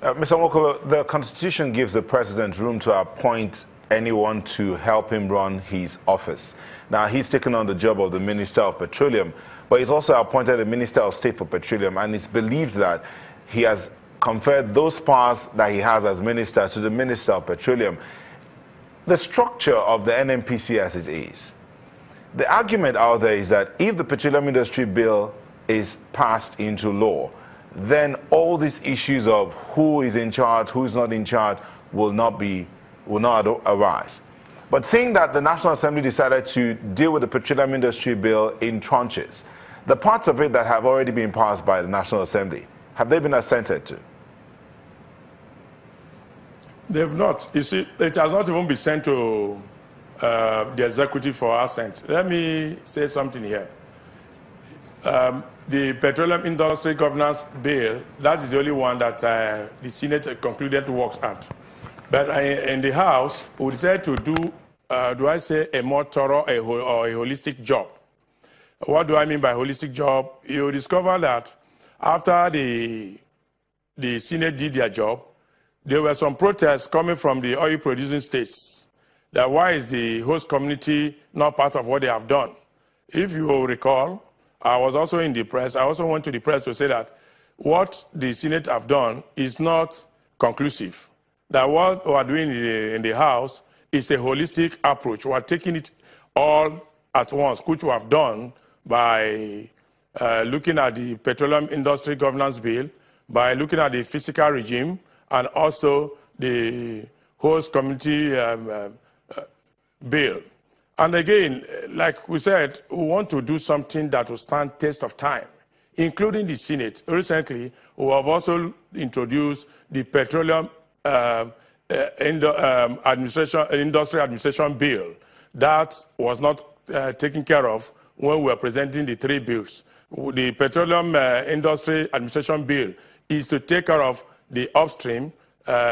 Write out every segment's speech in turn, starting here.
Mr. Nwokolo, the Constitution gives the President room to appoint anyone to help him run his office. Now, he's taken on the job of the Minister of Petroleum, but he's also appointed a Minister of State for Petroleum, and it's believed that he has conferred those powers that he has as Minister to the Minister of Petroleum. The structure of the NNPC as it is, the argument out there is that if the Petroleum Industry Bill is passed into law, then all these issues of who is in charge, who is not in charge, will not arise. But seeing that the National Assembly decided to deal with the Petroleum Industry Bill in tranches, the parts of it that have already been passed by the National Assembly, have they been assented to? They've not. You see, it has not even been sent to the executive for assent. Let me say something here. The Petroleum Industry Governance Bill, that is the only one that the Senate concluded works at. But in the House, we decided to do a more thorough or a holistic job. What do I mean by holistic job? You discover that after the Senate did their job, there were some protests coming from the oil-producing states that why is the host community not part of what they have done? If you will recall, I was also in the press. I also went to the press to say that what the Senate have done is not conclusive. That what we are doing in the House is a holistic approach. We are taking it all at once, which we have done by looking at the Petroleum Industry Governance Bill, by looking at the fiscal regime, and also the host community bill. And again, like we said, we want to do something that will stand test of time, including the Senate. Recently, we have also introduced the Petroleum Industry Administration Bill. That was not taken care of when we were presenting the three bills. The Petroleum Industry Administration Bill is to take care of the upstream,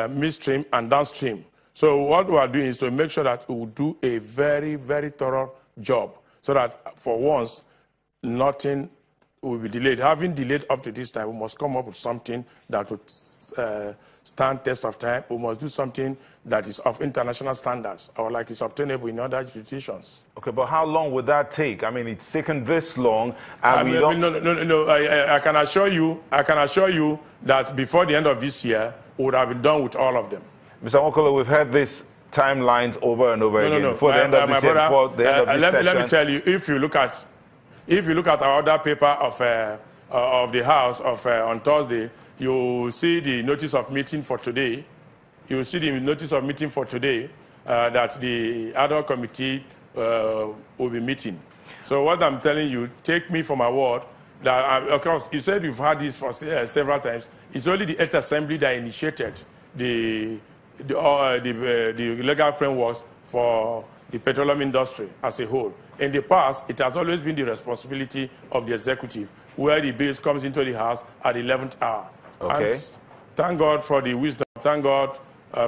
midstream, and downstream. So what we are doing is to make sure that we will do a very, very thorough job so that for once, nothing will be delayed. Having delayed up to this time, we must come up with something that would stand test of time. We must do something that is of international standards or like is obtainable in other institutions. Okay, but how long would that take? I mean, it's taken this long. And no. I can assure you that before the end of this year, we would have been done with all of them. Mr. Nwokolo, we've had these timelines over and over again. Before the end of this year, before the end of this session. Let me tell you, if you look at our other paper of the House on Thursday, you see the notice of meeting for today. You see the notice of meeting for today that the ad hoc committee will be meeting. So what I'm telling you, take me for my word that, of course, you said you've had this for several times. It's only the 8th Assembly that initiated the legal frameworks for the petroleum industry as a whole. In the past, it has always been the responsibility of the executive, where the bills comes into the House at the 11th hour. Okay. And thank God for the wisdom, thank God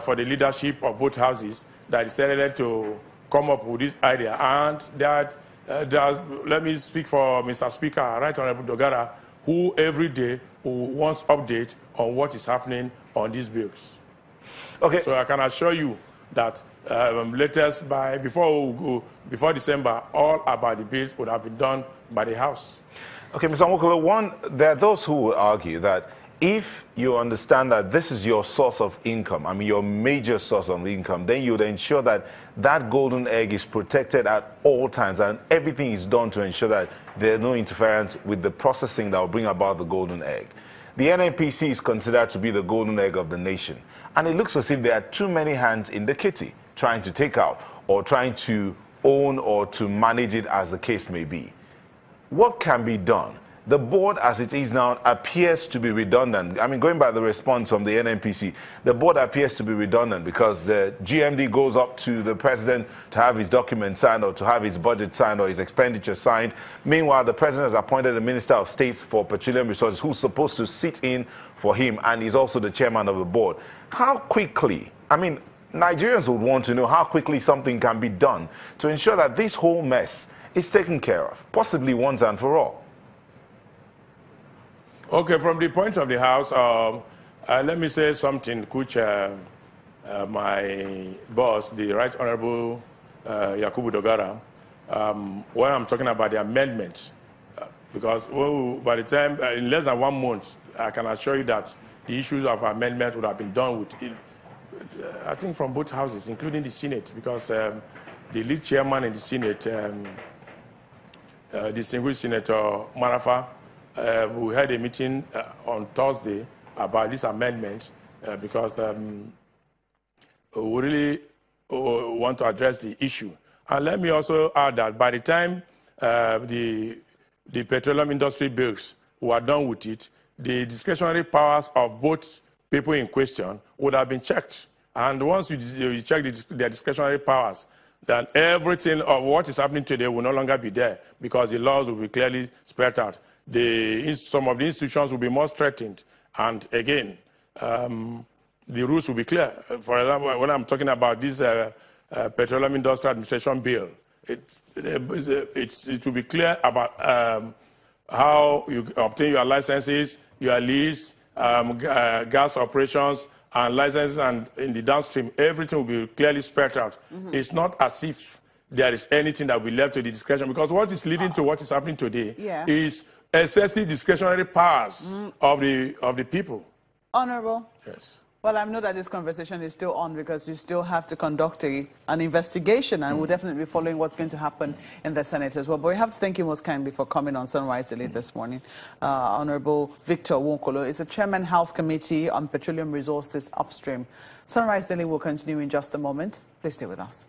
for the leadership of both houses that decided to come up with this idea. And that, let me speak for Mr. Speaker, Right Honorable Dogara, who every day wants update on what is happening on these bills. Okay. So I can assure you that latest before December, all about the bills would have been done by the House. Okay, Mr. Nwokolo, there are those who would argue that if you understand that this is your source of income, I mean your major source of income, then you would ensure that that golden egg is protected at all times and everything is done to ensure that there's no interference with the processing that will bring about the golden egg. The NNPC is considered to be the golden egg of the nation. And it looks as if there are too many hands in the kitty trying to take out or trying to own or to manage it as the case may be. What can be done? The board as it is now appears to be redundant. I mean, going by the response from the NNPC, the board appears to be redundant because the GMD goes up to the president to have his document signed or to have his budget signed or his expenditure signed. Meanwhile, the president has appointed a Minister of State for Petroleum Resources who's supposed to sit in for him, and he's also the chairman of the board. How quickly, I mean, Nigerians would want to know how quickly something can be done to ensure that this whole mess is taken care of, possibly once and for all. Okay, from the point of the House, Let me say something which my boss, the Right Honorable Yakubu Dogara, when I'm talking about the amendment, because by the time, in less than 1 month, I can assure you that the issues of amendment would have been done with, I think, from both houses, including the Senate, because the lead chairman in the Senate, distinguished Senator Marafa, we had a meeting on Thursday about this amendment because we really want to address the issue. And let me also add that by the time the petroleum industry bills were done with it, the discretionary powers of both people in question would have been checked. And once you check their discretionary powers, then everything of what is happening today will no longer be there because the laws will be clearly spelled out. Some of the institutions will be more strengthened. And again, the rules will be clear. For example, when I'm talking about this Petroleum Industry Administration Bill, it will be clear about how you obtain your licenses, your lease, gas operations, and licenses, and in the downstream, everything will be clearly spelled out. It's not as if there is anything that will be left to the discretion, because what is leading to what is happening today is excessive discretionary powers of the people. Honorable. Yes. Well, I know that this conversation is still on because you still have to conduct an investigation, and we'll definitely be following what's going to happen in the Senate as well. But we have to thank you most kindly for coming on Sunrise Daily this morning. Honorable Victor Nwokolo is the Chairman House Committee on Petroleum Resources Upstream. Sunrise Daily will continue in just a moment. Please stay with us.